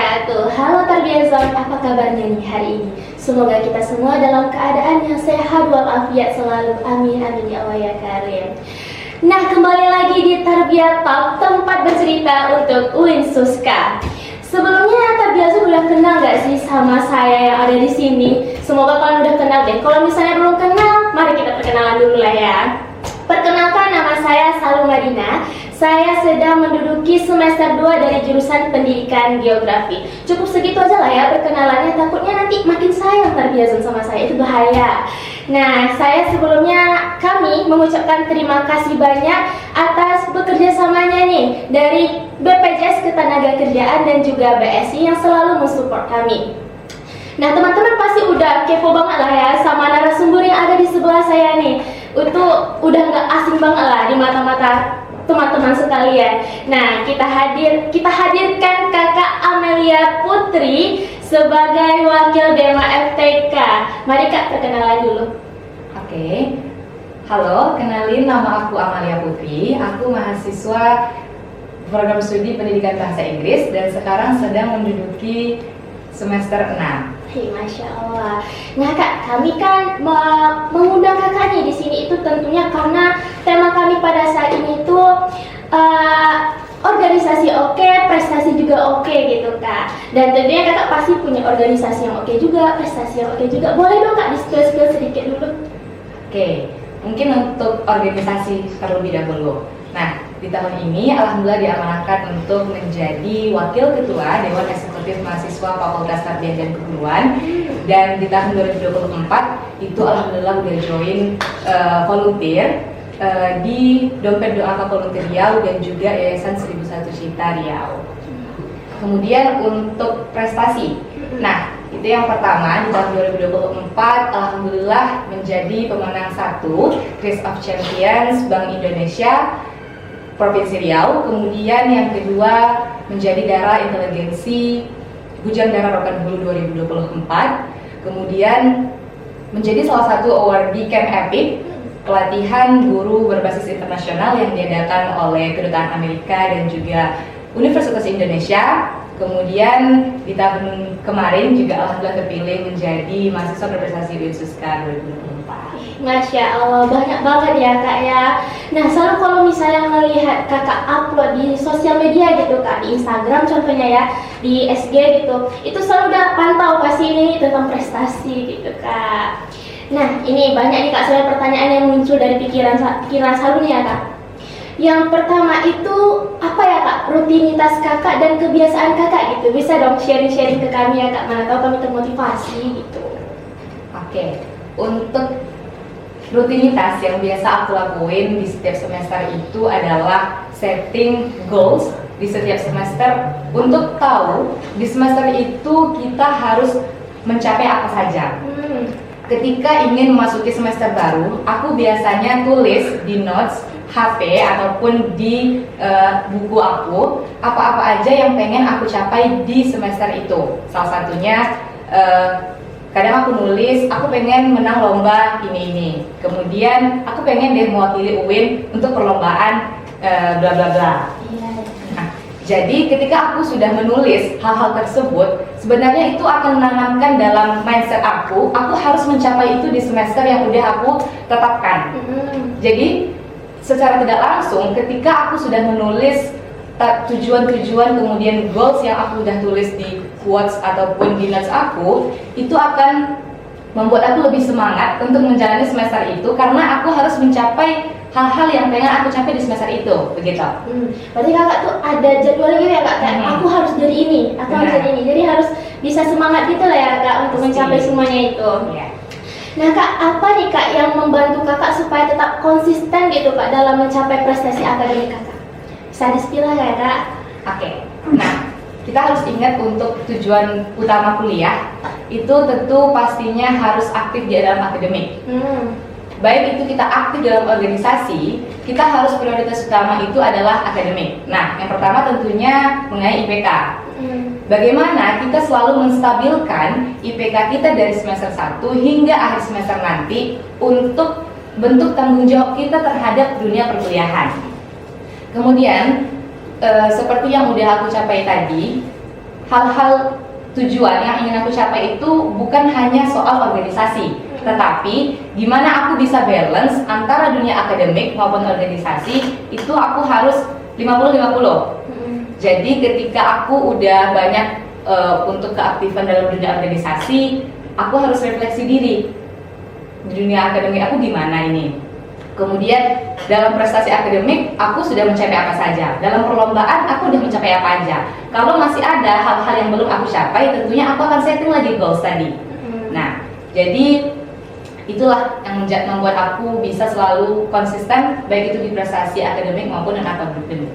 wabarakatuh. Halo Tarbiyazon, apa kabarnya nih hari ini? Semoga kita semua dalam keadaan yang sehat walafiat selalu. Amin amin ya Allah ya Karim. Nah, kembali lagi di Tarbiyah Talk, tempat bercerita untuk UIN Suska. Sebelumnya Tarbiyazon udah kenal gak sih sama saya yang ada di sini? Semoga kalian udah kenal deh. Kalau misalnya belum kenal, mari kita perkenalan dulu lah ya. Perkenalkan, nama saya Salu Madina. Saya sedang menduduki semester 2 dari jurusan Pendidikan Geografi. Cukup segitu aja lah ya perkenalannya, takutnya nanti makin sayang Tarbiyazon sama saya, itu bahaya. Nah, saya sebelumnya kami mengucapkan terima kasih banyak atas bekerja samanya nih dari BPJS Ketenagakerjaan dan juga BSI yang selalu mensupport kami. Nah, teman-teman pasti udah kepo banget lah ya sama narasumber yang ada di sebelah saya nih. Itu udah nggak asing banget lah di mata-mata teman-teman sekalian. Nah, kita hadirkan Kakak Amelia Putri sebagai wakil Dema FTK. Mari Kak perkenalan dulu. Oke. Halo, kenalin, nama aku Amelia Putri. Aku mahasiswa program studi pendidikan bahasa Inggris dan sekarang sedang menduduki semester 6. Hei, Masya Allah. Nah Kak, kami kan mengundang kakak nih di sini itu tentunya karena tema kami pada saat ini tuh organisasi oke, prestasi juga oke gitu Kak. Dan tentunya kakak pasti punya organisasi yang oke juga, prestasi yang oke juga. Boleh dong Kak di-spill sedikit dulu? Oke, mungkin untuk organisasi terlebih dahulu. Nah, di tahun ini alhamdulillah diamanahkan untuk menjadi wakil ketua Dewan Eksekutif Mahasiswa Fakultas Tarbiyah dan Keguruan. Dan di tahun 2024 itu alhamdulillah udah join volunteer di Dompet Doa Volunteer Riau dan juga Yayasan 1001 Cita Riau. Kemudian untuk prestasi, nah itu yang pertama di tahun 2024 alhamdulillah menjadi pemenang 1 Chris of Champions Bank Indonesia Provinsi Riau. Kemudian yang kedua menjadi Dara Inteligensi Bujang Dara Rokan Hulu 2024. Kemudian menjadi salah satu awardee Camp Epic, pelatihan guru berbasis internasional yang diadakan oleh Kedutaan Amerika dan juga Universitas Indonesia. Kemudian di tahun kemarin juga alhamdulillah terpilih menjadi mahasiswa berprestasi UIN Suska 2024. Masya Allah, banyak banget ya Kak ya. Nah, selalu kalau misalnya melihat kakak upload di sosial media gitu Kak, di Instagram contohnya ya, di SG gitu, itu selalu udah pantau pasti ini tentang prestasi gitu Kak. Nah, ini banyak nih Kak soal pertanyaan yang muncul dari pikiran Salu nih ya Kak. Yang pertama itu apa ya Kak, rutinitas kakak dan kebiasaan kakak gitu. Bisa dong sharing-sharing ke kami ya Kak, mana tahu kami termotivasi gitu. Oke, untuk rutinitas yang biasa aku lakuin di setiap semester itu adalah setting goals di setiap semester untuk tahu di semester itu kita harus mencapai apa saja. Ketika ingin memasuki semester baru, aku biasanya tulis di notes HP ataupun di buku aku apa-apa aja yang pengen aku capai di semester itu. Salah satunya kadang aku nulis aku pengen menang lomba ini. Kemudian aku pengen deh mewakili UIN untuk perlombaan bla bla bla. Nah, jadi ketika aku sudah menulis hal-hal tersebut, sebenarnya itu akan menanamkan dalam mindset aku harus mencapai itu di semester yang udah aku tetapkan. Jadi secara tidak langsung ketika aku sudah menulis tujuan-tujuan kemudian goals yang aku udah tulis di quotes ataupun di notes aku, itu akan membuat aku lebih semangat untuk menjalani semester itu karena aku harus mencapai hal-hal yang pengen aku capai di semester itu, begitu. Berarti kakak tuh ada jadwal gitu ya Kak, kayak aku harus jadi ini, aku harus jadi ini, jadi harus bisa semangat gitu lah ya Kak untuk mencapai semuanya itu. Nah Kak, apa nih Kak yang membantu kakak supaya tetap konsisten gitu Kak dalam mencapai prestasi akademik kakak? Bisa di-spill ya Kak? Oke, nah kita harus ingat untuk tujuan utama kuliah itu tentu pastinya harus aktif di dalam akademik. Baik itu kita aktif dalam organisasi, kita harus prioritas utama itu adalah akademik. Nah, yang pertama tentunya mengenai IPK. Bagaimana kita selalu menstabilkan IPK kita dari semester 1 hingga akhir semester nanti untuk bentuk tanggung jawab kita terhadap dunia perkuliahan. Kemudian seperti yang udah aku capai tadi, hal-hal tujuan yang ingin aku capai itu bukan hanya soal organisasi, tetapi gimana aku bisa balance antara dunia akademik maupun organisasi. Itu aku harus 50-50. Jadi ketika aku udah banyak untuk keaktifan dalam dunia organisasi, aku harus refleksi diri di dunia akademik aku gimana ini. Kemudian dalam prestasi akademik aku sudah mencapai apa saja, dalam perlombaan aku sudah mencapai apa aja. Kalau masih ada hal-hal yang belum aku capai, tentunya aku akan setting lagi goals tadi. Nah, jadi itulah yang membuat aku bisa selalu konsisten, baik itu di prestasi akademik maupun non akademik.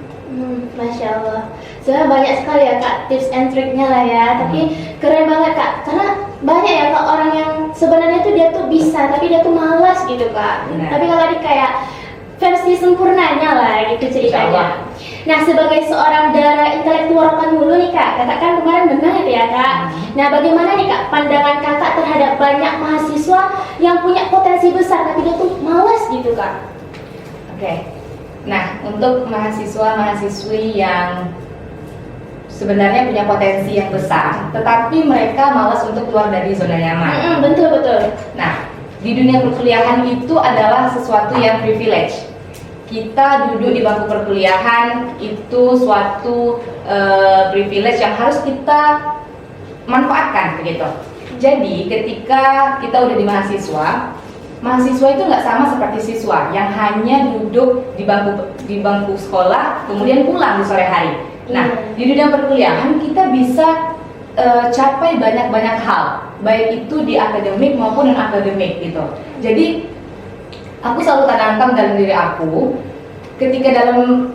Masya Allah, sebenarnya banyak sekali ya Kak tips and triknya lah ya. Tapi keren banget Kak, karena banyak ya Kak orang yang sebenarnya tuh dia tuh bisa, tapi dia tuh malas gitu Kak. Tapi kalau dia kayak versi sempurnanya lah gitu ceritanya. Nah, sebagai seorang darah intelektual kan dulu nih Kak, Kakak kan kemarin menang itu ya Kak. Nah, bagaimana nih Kak pandangan Kakak terhadap banyak mahasiswa yang punya potensi besar tapi dia tuh malas gitu Kak? Oke. Nah, untuk mahasiswa-mahasiswi yang sebenarnya punya potensi yang besar, tetapi mereka malas untuk keluar dari zona nyaman. Betul. Nah, di dunia perkuliahan itu adalah sesuatu yang privilege. Kita duduk di bangku perkuliahan itu suatu privilege yang harus kita manfaatkan begitu. Jadi ketika kita udah di mahasiswa itu nggak sama seperti siswa yang hanya duduk di bangku sekolah kemudian pulang di sore hari. Nah, di dunia perkuliahan kita bisa capai banyak hal, baik itu di akademik maupun non akademik gitu. Jadi aku selalu tanamkan dalam diri aku, ketika dalam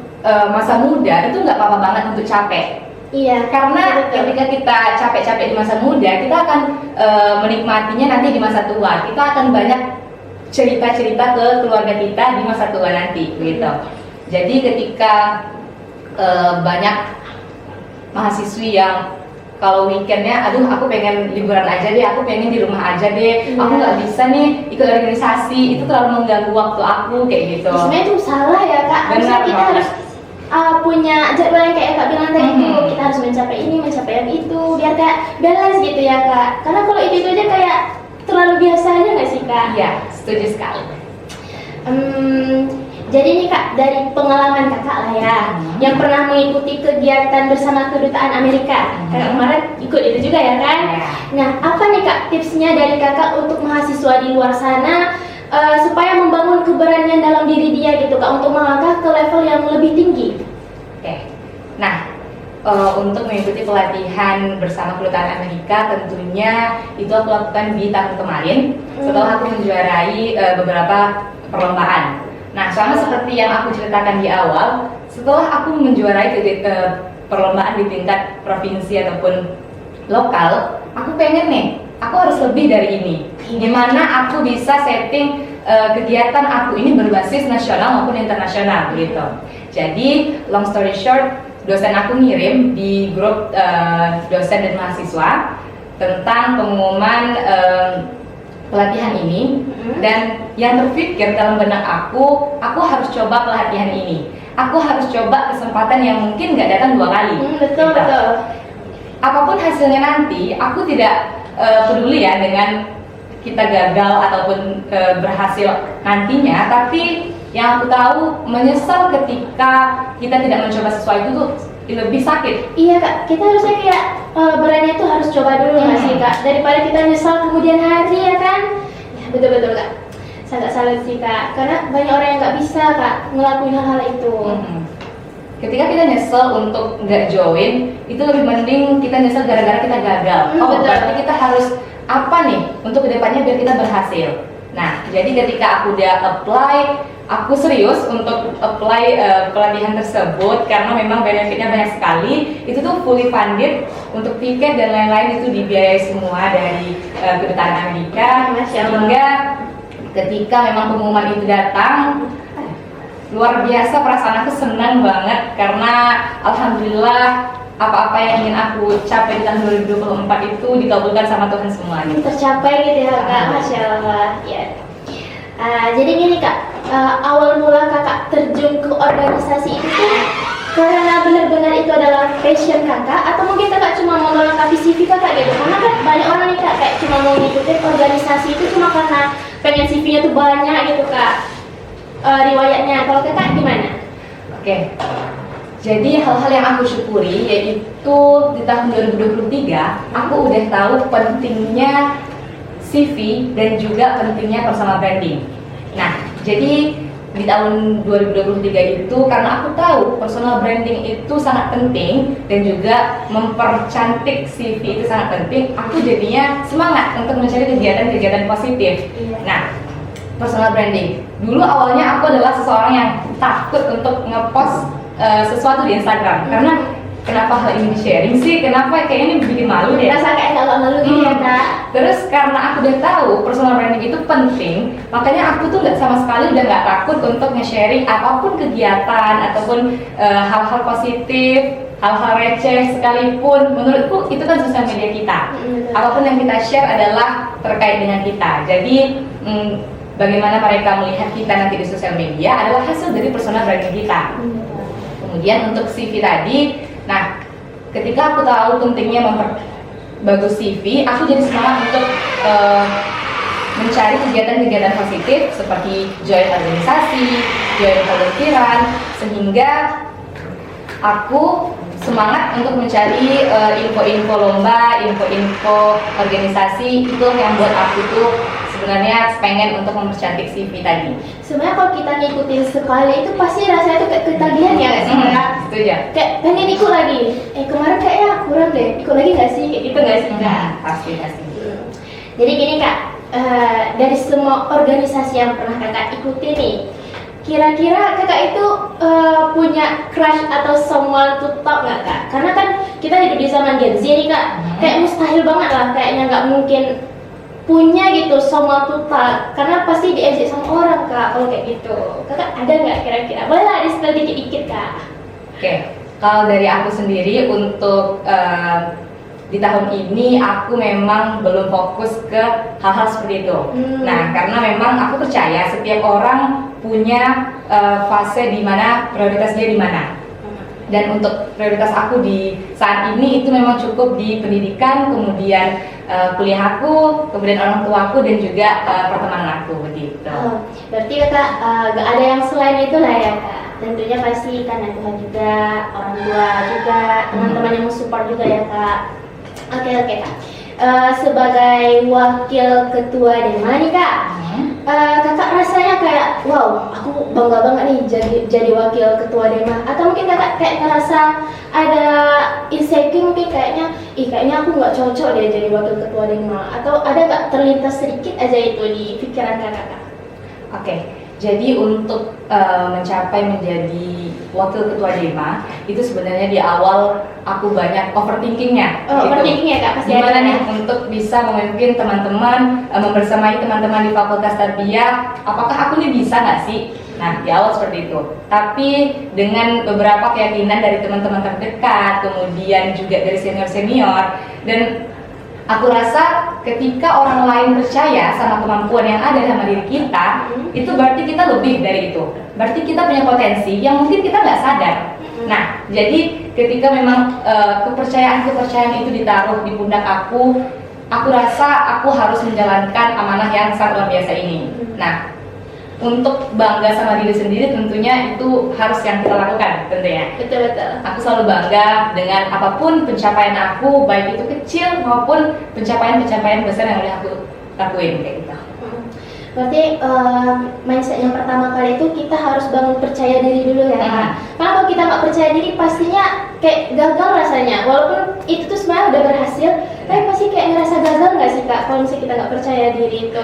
masa muda itu nggak apa-apa banget untuk capek. Iya, karena betul. ketika kita capek-capek di masa muda, kita akan menikmatinya nanti di masa tua. Kita akan banyak cerita-cerita ke keluarga kita di masa tua nanti, gitu. Jadi ketika banyak mahasiswi yang kalau weekendnya, aduh aku pengen liburan aja deh, aku pengen di rumah aja deh, aku nggak bisa nih ikut organisasi, itu terlalu mengganggu waktu aku kayak gitu. Sebenarnya itu salah ya Kak. Harusnya kita harus punya jadwal yang kayak Kak bilang tadi itu, kita harus mencapai ini, mencapai yang itu, biar kayak balance gitu ya Kak. Karena kalau itu aja kayak terlalu biasa aja nggak sih Kak? Iya, setuju sekali. Jadi nih Kak, dari pengalaman Kakak lah ya, yang pernah mengikuti kegiatan bersama Kedutaan Amerika, Kakak kemarin ikut itu juga ya kan? Nah, apa nih Kak tipsnya dari Kakak untuk mahasiswa di luar sana supaya membangun keberanian dalam diri dia gitu Kak, untuk melangkah ke level yang lebih tinggi? Oke, nah untuk mengikuti pelatihan bersama Kedutaan Amerika tentunya itu aku lakukan di tahun kemarin setelah aku menjuarai beberapa perlombaan. Nah, sama seperti yang aku ceritakan di awal, setelah aku menjuarai perlombaan di tingkat provinsi ataupun lokal, aku pengen nih, aku harus lebih dari ini. Gimana aku bisa setting kegiatan aku ini berbasis nasional maupun internasional gitu. Jadi, long story short, dosen aku ngirim di grup dosen dan mahasiswa tentang pengumuman pelatihan ini, dan yang terpikir dalam benak aku harus coba pelatihan ini, aku harus coba kesempatan yang mungkin nggak datang 2 kali. Betul. Apapun hasilnya nanti, aku tidak peduli ya dengan kita gagal ataupun berhasil nantinya, tapi yang aku tahu menyesal ketika kita tidak mencoba sesuatu itu tuh lebih sakit. Iya Kak, kita harusnya kayak berani itu harus coba dulu nggak sih Kak, daripada kita nyesal kemudian hari ya kan? Ya betul Kak, sangat salut sih Kak, karena banyak orang yang nggak bisa Kak ngelakuin hal-hal itu. Ketika kita nyesel untuk nggak join, itu lebih mending kita nyesel gara-gara kita gagal. Berarti kita harus apa nih untuk kedepannya biar kita berhasil. Nah, jadi ketika aku udah apply, aku serius untuk apply pelatihan tersebut karena memang benefitnya banyak sekali. Itu tuh fully funded, untuk tiket dan lain-lain itu dibiayai semua dari Kedutaan Amerika. Sehingga ketika memang pengumuman itu datang, luar biasa perasaan aku, senang banget karena alhamdulillah apa-apa yang ingin aku capai di tahun 2024 itu dikabulkan sama Tuhan semuanya. Tercapai gitu ya Kak, Masya Allah ya. Jadi gini Kak, awal mula Kakak terjun ke organisasi itu karena benar-benar itu adalah passion Kakak, atau mungkin Kakak cuma mau organisasi itu cuma karena pengen CV-nya tuh banyak gitu kak, riwayatnya. Kalau kakak gimana? Oke. Jadi hal-hal yang aku syukuri yaitu di tahun 2023 aku udah tahu pentingnya CV dan juga pentingnya personal branding. Nah, jadi di tahun 2023 itu karena aku tahu personal branding itu sangat penting dan juga mempercantik CV itu sangat penting, aku jadinya semangat untuk mencari kegiatan-kegiatan positif. Nah, personal branding. Dulu awalnya aku adalah seseorang yang takut untuk ngepost sesuatu di Instagram karena kenapa hal ini sharing sih, kenapa kayaknya ini bikin malu deh, Rasa kayak nggak malu gitu ya kak. Terus karena aku udah tahu personal branding itu penting, makanya aku tuh nggak sama sekali udah nggak takut untuk nge-sharing apapun kegiatan ataupun hal-hal positif, hal-hal receh sekalipun. Menurutku itu kan sosial media kita, apapun yang kita share adalah terkait dengan kita. Jadi bagaimana mereka melihat kita nanti di sosial media adalah hasil dari personal branding kita. Kemudian untuk CV tadi, nah ketika aku tahu pentingnya memperbagus CV, aku jadi semangat untuk mencari kegiatan-kegiatan positif seperti join organisasi, join volunteeran, sehingga aku semangat untuk mencari info-info lomba, info-info organisasi. Itu yang buat aku tuh sebenarnya pengen untuk mempercantik CV tadi. Sebenarnya kalau kita ngikutin sekali itu pasti rasanya tuh kayak ketagihan ya nggak sih kak? Setuju. Kayak pengen ikut lagi. Kemarin kayaknya kurang deh. Ikut lagi nggak sih? Kayak gitu nggak sih kak? Pasti. Jadi gini kak, dari semua organisasi yang pernah kakak ikuti nih, kira-kira kakak itu punya crush atau someone to talk nggak kak? Karena kan kita hidup di zaman Gen Z nih kak, kayak mustahil banget lah, kayaknya nggak mungkin punya gitu someone to talk, karena pasti diejek sama orang kak kalau kayak gitu. Kakak ada nggak kira-kira? Boleh lah di-spill dikit-dikit kak. Oke, kalau dari aku sendiri untuk di tahun ini aku memang belum fokus ke hal-hal seperti itu. Nah, karena memang aku percaya setiap orang punya fase di mana prioritas dia di mana. Dan untuk prioritas aku di saat ini itu memang cukup di pendidikan, kemudian kuliah aku, kemudian orang tuaku dan juga pertemanan aku begitu. Berarti kakak gak ada yang selain itu lah ya kak. Tentunya pasti karena Tuhan juga, orang tua juga, teman-teman yang mensupport juga ya kak. Oke kak. Sebagai wakil ketua Dema nih kak, kakak rasanya kayak wow, aku bangga banget nih jadi wakil ketua Dema. Atau mungkin kakak kayak ngerasa ada insecure, mungkin kayaknya aku nggak cocok deh jadi wakil ketua Dema. Atau ada nggak terlintas sedikit aja itu di pikiran kakak? Oke, jadi untuk mencapai menjadi wakil ketua Dema itu sebenarnya di awal aku banyak overthinkingnya. Overthinkingnya kak pasti gimana ada nih untuk bisa memimpin teman-teman, membersamai teman-teman di Fakultas Tarbiyah, apakah aku nih bisa nggak sih? Nah, di awal seperti itu. Tapi dengan beberapa keyakinan dari teman-teman terdekat, kemudian juga dari senior-senior, dan aku rasa ketika orang lain percaya sama kemampuan yang ada dalam diri kita, itu berarti kita lebih dari itu. Berarti kita punya potensi yang mungkin kita nggak sadar. Nah, jadi ketika memang kepercayaan itu ditaruh di pundak aku rasa aku harus menjalankan amanah yang sangat luar biasa ini. Nah, untuk bangga sama diri sendiri tentunya itu harus yang kita lakukan tentunya. Betul. Aku selalu bangga dengan apapun pencapaian aku, baik itu kecil maupun pencapaian besar yang udah aku lakuin kayak gitu. Berarti mindset yang pertama kali itu kita harus bangun percaya diri dulu ya kak. Karena kalau kita nggak percaya diri pastinya kayak gagal rasanya. Walaupun itu tuh sebenarnya udah berhasil, tapi pasti kayak ngerasa gagal nggak sih kak kalau misalnya kita nggak percaya diri itu.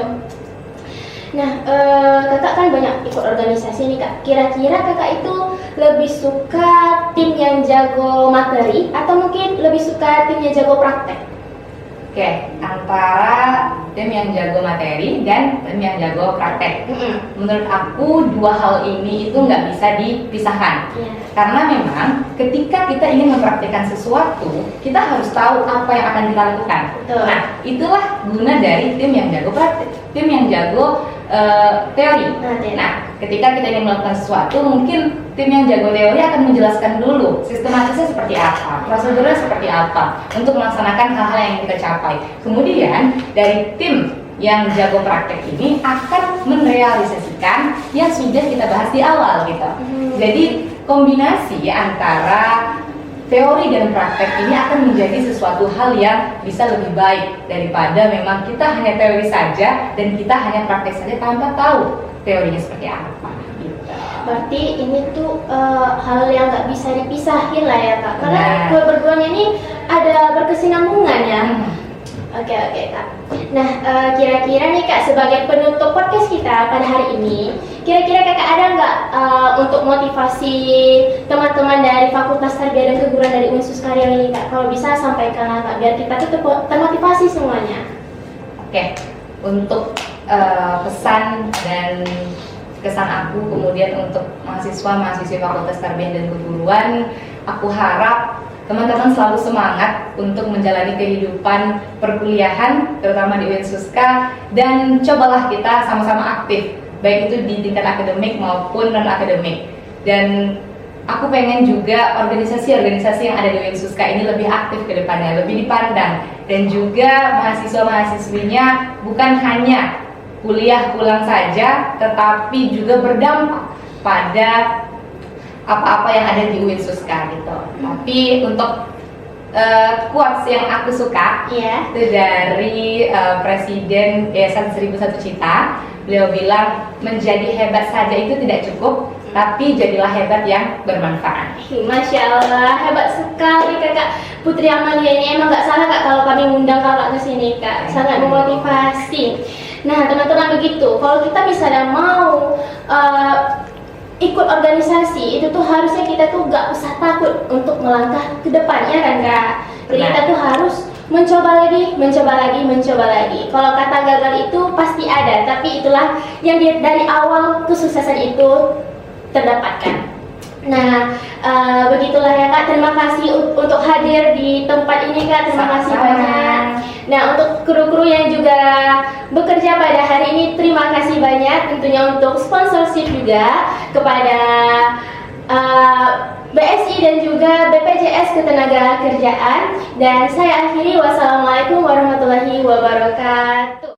Nah, kakak kan banyak ikut organisasi nih kak. Kira-kira kakak itu lebih suka tim yang jago materi atau mungkin lebih suka tim yang jago praktek? Oke, antara tim yang jago materi dan tim yang jago praktek. Menurut aku dua hal ini itu nggak bisa dipisahkan. Karena memang ketika kita ingin mempraktikkan sesuatu, kita harus tahu apa yang akan kita lakukan. Nah, itulah guna dari tim yang jago praktek, tim yang jago teori. Nah, ketika kita ingin melakukan sesuatu, mungkin tim yang jago teori akan menjelaskan dulu sistematisnya seperti apa, prosedurnya seperti apa untuk melaksanakan hal-hal yang kita capai. Kemudian dari tim yang jago praktek ini akan merealisasikan yang sudah kita bahas di awal gitu. Jadi kombinasi antara teori dan praktek ini akan menjadi sesuatu hal yang bisa lebih baik daripada memang kita hanya teori saja dan kita hanya praktek saja tanpa tahu teorinya seperti apa. Gitu. Berarti ini tuh hal yang nggak bisa dipisahin lah ya Kak, karena Nah. kedua-duanya ini ada berkesinambungan ya. Oke Kak. Nah kira-kira nih Kak, sebagai penutup podcast kita pada hari ini, kira-kira Kakak ada nggak untuk motivasi teman-teman dari Fakultas Tarbiyah dan Keguruan dari Unsus Karyol ini Kak? Kalau bisa sampaikan lah Kak, biar kita tuh termotivasi semuanya. Oke, untuk pesan dan kesan aku kemudian untuk mahasiswa-mahasiswi Fakultas Tarbiyah dan Keguruan, aku harap teman-teman selalu semangat untuk menjalani kehidupan perkuliahan, terutama di Unsuska, dan cobalah kita sama-sama aktif, baik itu di tingkat akademik maupun non-akademik. Dan aku pengen juga organisasi-organisasi yang ada di Unsuska ini lebih aktif ke depannya, lebih dipandang, dan juga mahasiswa-mahasiswinya bukan hanya kuliah pulang saja, tetapi juga berdampak pada apa-apa yang ada di Unsuska gitu. Tapi untuk quotes yang aku suka Iya. itu dari Presiden Yayasan 1001 Cita. Beliau bilang, menjadi hebat saja itu tidak cukup, tapi jadilah hebat yang bermanfaat. Masya Allah, hebat sekali Kakak Putri Amalia ini. Emang nggak salah Kak kalau kami ngundang Kakak ke sini Kak, sangat memotivasi. Nah teman-teman, begitu, kalau kita misalnya mau ikut organisasi, itu tuh harusnya kita tuh gak usah takut untuk melangkah ke depannya kan Kak. Jadi kita tuh harus mencoba lagi. Kalau kata gagal itu pasti ada, tapi itulah yang dari awal kesuksesan itu terdapatkan. Nah, begitulah ya Kak. Terima kasih untuk hadir di tempat ini Kak. Terima kasih banyak. Nah, untuk kru-kru yang juga bekerja pada hari ini, terima kasih banyak. Tentunya untuk sponsorship juga kepada BSI dan juga BPJS Ketenagakerjaan. Dan saya akhiri, wassalamualaikum warahmatullahi wabarakatuh.